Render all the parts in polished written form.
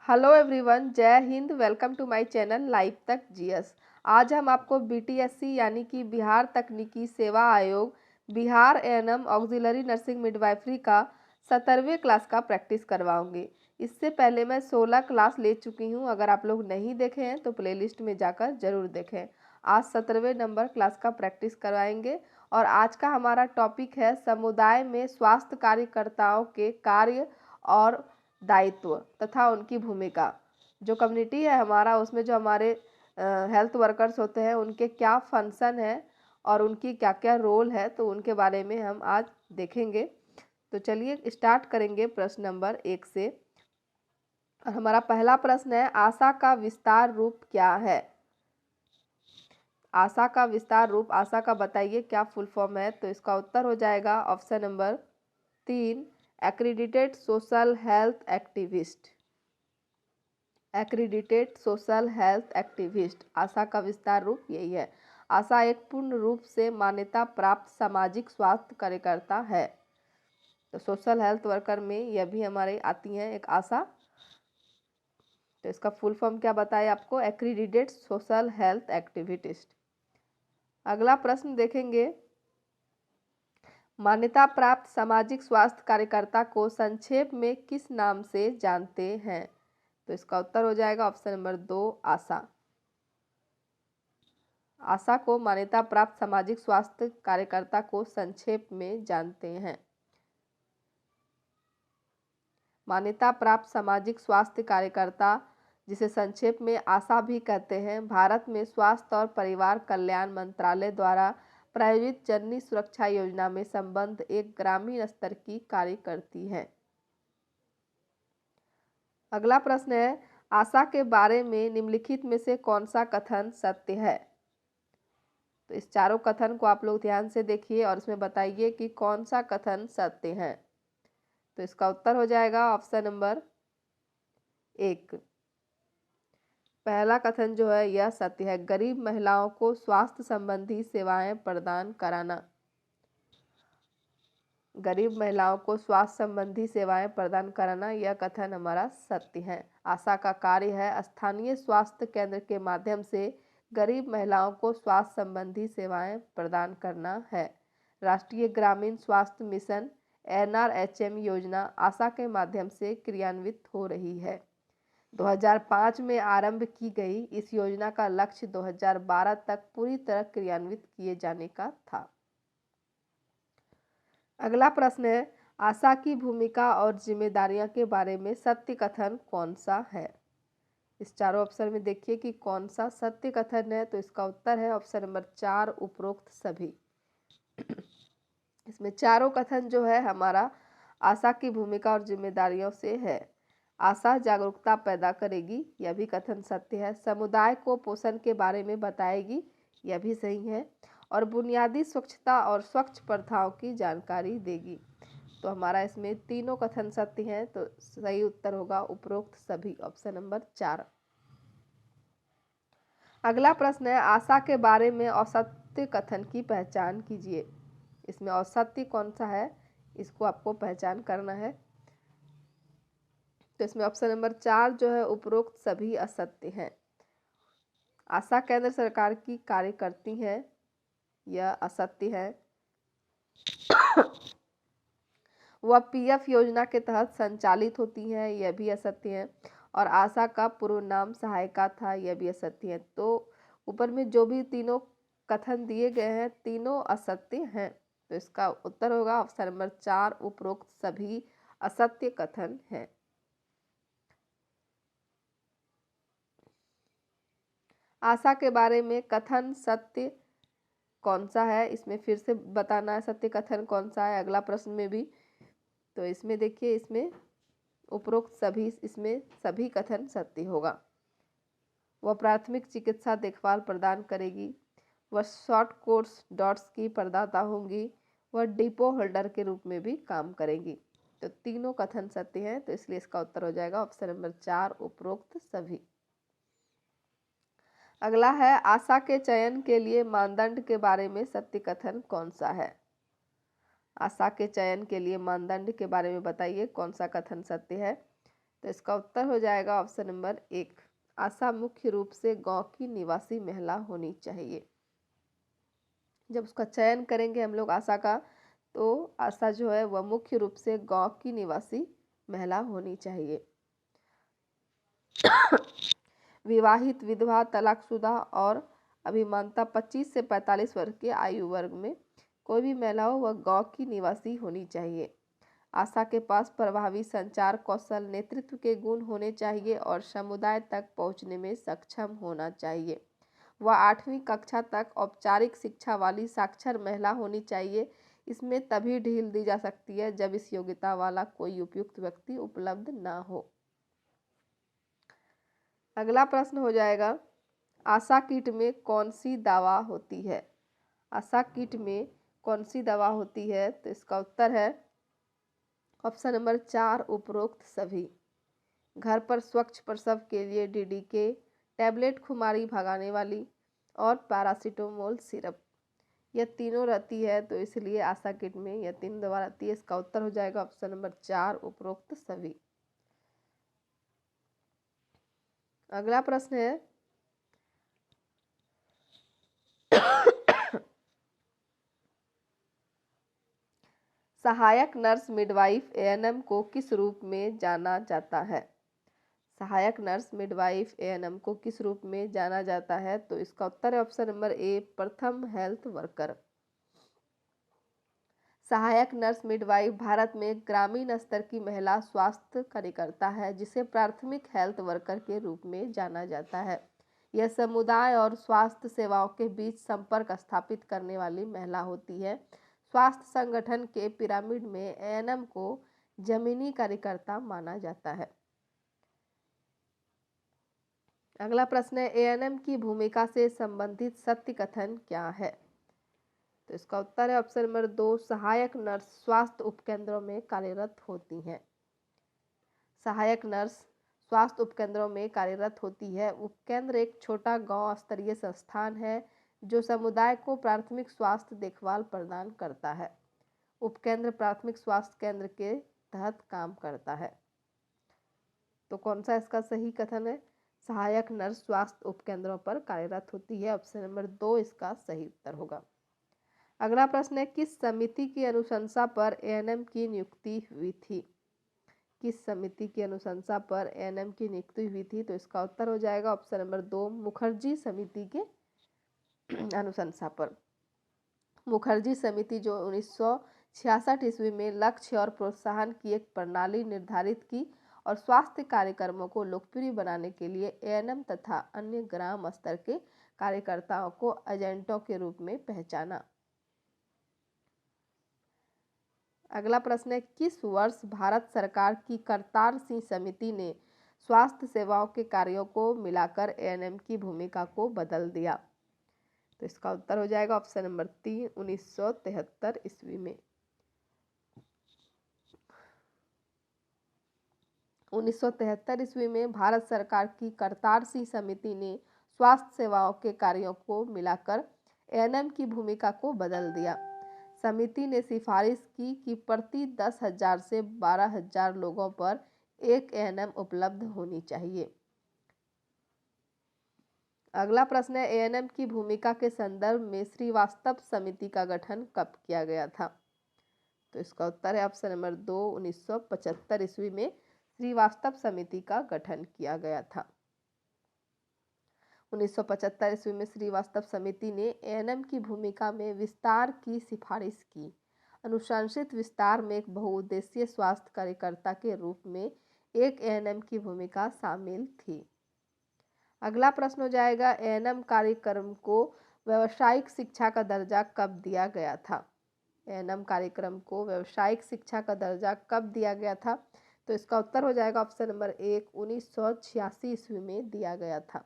Hello everyone, जय हिंद। Welcome to my channel life तक जीएस। आज हम आपको बीटीएससी यानी कि बिहार तकनीकी सेवा आयोग Bihar ANM auxiliary nursing midwifery का 17वें क्लास का प्रैक्टिस करवाऊंगी। इससे पहले मैं 16 क्लास ले चुकी हूं। अगर आप लोग नहीं देखे हैं तो प्लेलिस्ट में जाकर जरूर देखें। आज 17वें नंबर क्लास का प्रैक्टिस करवाएंगे और आज का हमारा टॉपिक है समुदाय में स्वास्थ्य कार्यकर्ताओं के कार्य और दायित्व तथा उनकी भूमिका। जो कम्युनिटी है हमारा, उसमें जो हमारे हेल्थ वर्कर्स होते हैं उनके क्या फंक्शन है और उनकी क्या क्या रोल है, तो उनके बारे में हम आज देखेंगे। तो चलिए स्टार्ट करेंगे प्रश्न नंबर 1 से। और हमारा पहला प्रश्न है, आशा का विस्तार रूप क्या है? आशा का विस्तार रूप, आशा का बताइए क्या फुल फॉर्म है? तो इसका उत्तर हो जाएगा option number 3, accredited social health activist. Accredited social health activist, ASHA का विस्तार रूप यही है। आशा एक पूर्ण रूप से मान्यता प्राप्त सामाजिक स्वास्थ्य कार्यकर्ता है। तो सोशल हेल्थ वर्कर में यह भी हमारे आती हैं एक आशा। तो इसका फुल फॉर्म क्या बताए आपको? एक्रीडिटेड सोशल हेल्थ एक्टिविस्ट। अगला प्रश्न देखेंगे, मान्यता प्राप्त सामाजिक स्वास्थ्य कार्यकर्ता को संक्षेप में किस नाम से जानते हैं? तो इसका उत्तर हो जाएगा ऑप्शन नंबर 2, आशा। आशा को मान्यता प्राप्त सामाजिक स्वास्थ्य कार्यकर्ता को संक्षेप में जानते हैं। मान्यता प्राप्त सामाजिक स्वास्थ्य कार्यकर्ता, जिसे संक्षेप में आशा भी कहते हैं, भारत में स्वास्थ्य और परिवार कल्याण मंत्रालय द्वारा प्रायोजित जननी सुरक्षा योजना में संबद्ध एक ग्रामीण स्तर की कार्य करती है। अगला प्रश्न है, आशा के बारे में निम्नलिखित में से कौन सा कथन सत्य है? तो इस चारों कथन को आप लोग ध्यान से देखिए और इसमें बताइए कि कौन सा कथन सत्य है। तो इसका उत्तर हो जाएगा ऑप्शन नंबर 1। पहला कथन जो है यह सत्य है, गरीब महिलाओं को स्वास्थ्य संबंधी सेवाएं प्रदान कराना। गरीब महिलाओं को स्वास्थ्य संबंधी सेवाएं प्रदान कराना, यह कथन हमारा सत्य है। आशा का कार्य है स्थानीय स्वास्थ्य केंद्र के माध्यम से गरीब महिलाओं को स्वास्थ्य संबंधी सेवाएं प्रदान करना है। राष्ट्रीय ग्रामीण स्वास्थ्य मिशन NRHM योजना आशा के माध्यम से क्रियान्वित हो रही है। 2005 में आरंभ की गई इस योजना का लक्ष्य 2012 तक पूरी तरह क्रियान्वित किए जाने का था। अगला प्रश्न है, आशा की भूमिका और जिम्मेदारियां के बारे में सत्य कथन कौन सा है? इस चारों ऑप्शन में देखिए कि कौन सा सत्य कथन है। तो इसका उत्तर है ऑप्शन नंबर 4, उपरोक्त सभी। इसमें चारों कथन जो है हमारा आशा की भूमिका और जिम्मेदारियों से है। आशा जागरूकता पैदा करेगी, यह भी कथन सत्य है। समुदाय को पोषण के बारे में बताएगी, यह भी सही है। और बुनियादी स्वच्छता और स्वच्छ प्रथाओं की जानकारी देगी। तो हमारा इसमें तीनों कथन सत्य हैं। तो सही उत्तर होगा उपरोक्त सभी, ऑप्शन नंबर 4। अगला प्रश्न है, आशा के बारे में असत्य कथन की पहचान कीजिए। इसमें असत्य कौन सा है, इसको आपको पहचान करना है। तो इसमें ऑप्शन नंबर 4 जो है, उपरोक्त सभी असत्य हैं। आशा केंद्र सरकार की कार्य करती है, यह असत्य है। वह PF योजना के तहत संचालित होती है, यह भी असत्य है। और आशा का पूर्व नाम सहायिका था, यह भी असत्य है। तो ऊपर में जो भी तीनों कथन दिए गए हैं, तीनों असत्य हैं। तो इसका उत्तर होगा ऑप्शन नंबर 4, उपरोक्त सभी असत्य कथन हैं। आशा के बारे में कथन सत्य कौन सा है, इसमें फिर से बताना है सत्य कथन कौन सा है, अगला प्रश्न में भी। तो इसमें देखिए, इसमें उपरोक्त सभी, इसमें सभी कथन सत्य होगा। वह प्राथमिक चिकित्सा देखभाल प्रदान करेगी। वह शॉर्ट कोर्स डॉट्स की प्रदाता होंगी। वह डिपो होल्डर के रूप में भी काम करेंगी। तो तीनों कथन सत्य हैं। तो इसलिए इसका उत्तर हो जाएगा ऑप्शन नंबर 4, उपरोक्त सभी। अगला है, आशा के चयन के लिए मानदंड के बारे में सत्य कथन कौन सा है? आशा के चयन के लिए मानदंड के बारे में बताइए कौन सा कथन सत्य है। तो इसका उत्तर हो जाएगा ऑप्शन नंबर 1। आशा मुख्य रूप से गांव की निवासी महिला होनी चाहिए। जब उसका चयन करेंगे हम लोग आशा का, तो आशा जो है वह मुख्य रूप से गांव की निवासी महिला होनी चाहिए। विवाहित, विधवा, तलाकशुदा और अभिमानता 25 से 45 वर्ष के आयु वर्ग में कोई भी महिला हो वह गांव की निवासी होनी चाहिए। आशा के पास प्रभावी संचार कौशल, नेतृत्व के गुण होने चाहिए और समुदाय तक पहुंचने में सक्षम होना चाहिए। वह 8वीं कक्षा तक औपचारिक शिक्षा वाली साक्षर महिला होनी चाहिए। इसमें तभी ढील दी जा सकती है जब इस योग्यता वाला कोई उपयुक्त व्यक्ति उपलब्ध न हो। अगला प्रश्न हो जाएगा, आशा किट में कौन सी दवा होती है? आशा किट में कौन सी दवा होती है? तो इसका उत्तर है ऑप्शन नंबर 4, उपरोक्त सभी। घर पर स्वच्छ प्रसव के लिए DDK, टैबलेट खुमारी भगाने वाली और पैरासीटामोल सिरप, यह तीनों रहती है। तो इसलिए आशा किट में यह 3 दवा रहती है। इसका उत्तर हो जाएगा ऑप्शन नंबर 4, उपरोक्त सभी। अगला प्रश्न है, सहायक नर्स मिडवाइफ ANM को किस रूप में जाना जाता है? सहायक नर्स मिडवाइफ ANM को किस रूप में जाना जाता है? तो इसका उत्तर है ऑप्शन नंबर A, प्रथम हेल्थ वर्कर। सहायक नर्स मिडवाइफ भारत में ग्रामीण स्तर की महिला स्वास्थ्य कार्यकर्ता है जिसे प्राथमिक हेल्थ वर्कर के रूप में जाना जाता है। यह समुदाय और स्वास्थ्य सेवाओं के बीच संपर्क स्थापित करने वाली महिला होती है। स्वास्थ्य संगठन के पिरामिड में ANM को जमीनी कार्यकर्ता माना जाता है। अगला प्रश्न है, ANM की भूमिका से संबंधित सत्य कथन क्या है? तो इसका उत्तर है ऑप्शन नंबर 2, सहायक नर्स स्वास्थ्य उपकेंद्रों में कार्यरत होती हैं। सहायक नर्स स्वास्थ्य उपकेंद्रों में कार्यरत होती है। उपकेंद्र एक छोटा गांव स्तरीय संस्थान है जो समुदाय को प्राथमिक स्वास्थ्य देखभाल प्रदान करता है। उपकेंद्र प्राथमिक स्वास्थ्य केंद्र के तहत काम करता है। तो कौन सा इसका सही कथन है? सहायक नर्स स्वास्थ्य उपकेंद्रों पर कार्यरत होती है। ऑप्शन नंबर 2 इसका सही उत्तर होगा। अगला प्रश्न है, किस समिति की अनुशंसा पर ANM की नियुक्ति हुई थी? किस समिति की अनुशंसा पर ANM की नियुक्ति हुई थी? तो इसका उत्तर हो जाएगा ऑप्शन नंबर 2, मुखर्जी समिति के अनुशंसा पर। मुखर्जी समिति जो 1966 ईस्वी में लक्ष्य और प्रोत्साहन की एक प्रणाली निर्धारित की और स्वास्थ्य कार्यक्रमों को लोकप्रिय बनाने के लिए ANM तथा अन्य ग्राम स्तर के कार्यकर्ताओं को एजेंटों के रूप में पहचाना। अगला प्रश्न है, किस वर्ष भारत सरकार की करतार सिंह समिति ने स्वास्थ्य सेवाओं के कार्यों को मिलाकर ANM की भूमिका को बदल दिया? तो इसका उत्तर हो जाएगा ऑप्शन नंबर 3, 1973 ईस्वी में। 1973 ईस्वी में भारत सरकार की करतार सिंह समिति ने स्वास्थ्य सेवाओं के कार्यों को मिलाकर ANM की भूमिका को बदल दिया। समिति ने सिफारिश की कि प्रति 10,000 से 12,000 लोगों पर एक ANM उपलब्ध होनी चाहिए। अगला प्रश्न है, ANM की भूमिका के संदर्भ में श्रीवास्तव समिति का गठन कब किया गया था? तो इसका उत्तर है ऑप्शन नंबर 2, 1975 ईस्वी में श्रीवास्तव समिति का गठन किया गया था। 1975 ईस्वी में श्रीवास्तव समिति ने ANM की भूमिका में विस्तार की सिफारिश की। अनुशंसित विस्तार में एक बहुउद्देशीय स्वास्थ्य कार्यकर्ता के रूप में एक ANM की भूमिका शामिल थी। अगला प्रश्न हो जाएगा, ANM कार्यक्रम को व्यावसायिक शिक्षा का दर्जा कब दिया गया था? ANM कार्यक्रम को व्यावसायिक शिक्षा का दर्जा कब दिया गया था? तो इसका उत्तर हो जाएगा ऑप्शन नंबर 1, 1986 ईस्वी में दिया गया था।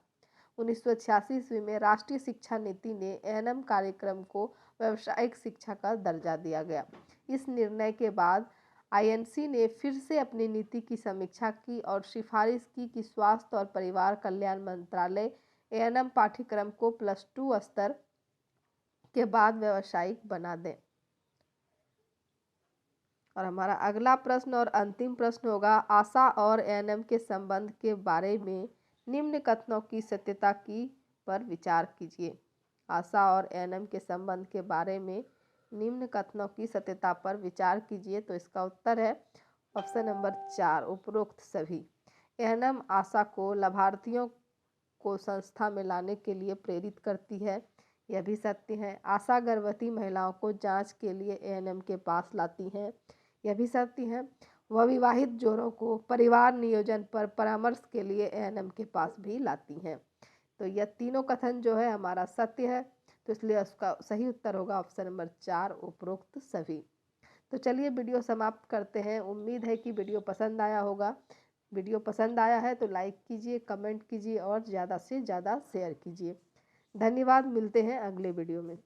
1986 ईस्वी में राष्ट्रीय शिक्षा नीति ने ANM कार्यक्रम को व्यावसायिक शिक्षा का दर्जा दिया गया। इस निर्णय के बाद INC ने फिर से अपनी नीति की समीक्षा की और सिफारिश की कि स्वास्थ्य और परिवार कल्याण मंत्रालय ANM पाठ्यक्रम को +2 स्तर के बाद व्यावसायिक बना दें। और हमारा अगला प्रश्न और अंतिम प्रश्न होगा, आशा और एएनएम के संबंध के बारे में निम्न कथनों की सत्यता की पर विचार कीजिए। आशा और एएनएम के संबंध के बारे में निम्न कथनों की सत्यता पर विचार कीजिए। तो इसका उत्तर है ऑप्शन नंबर 4, उपरोक्त सभी। एएनएम आशा को लाभार्थियों को संस्था में लाने के लिए प्रेरित करती है, यह भी सत्य है। आशा गर्भवती महिलाओं को जांच के लिए एएनएम के पास लाती हैं, यह भी सत्य है। वह विवाहित जोड़ों को परिवार नियोजन पर परामर्श के लिए एएनएम के पास भी लाती हैं। तो यह तीनों कथन जो है हमारा सत्य है, तो इसलिए उसका सही उत्तर होगा ऑप्शन नंबर 4, उपरोक्त सभी। तो चलिए वीडियो समाप्त करते हैं। उम्मीद है कि वीडियो पसंद आया होगा। वीडियो पसंद आया है तो लाइक कीजिए, कमेंट कीजिए और ज़्यादा से ज़्यादा शेयर कीजिए। धन्यवाद। मिलते हैं अगले वीडियो में।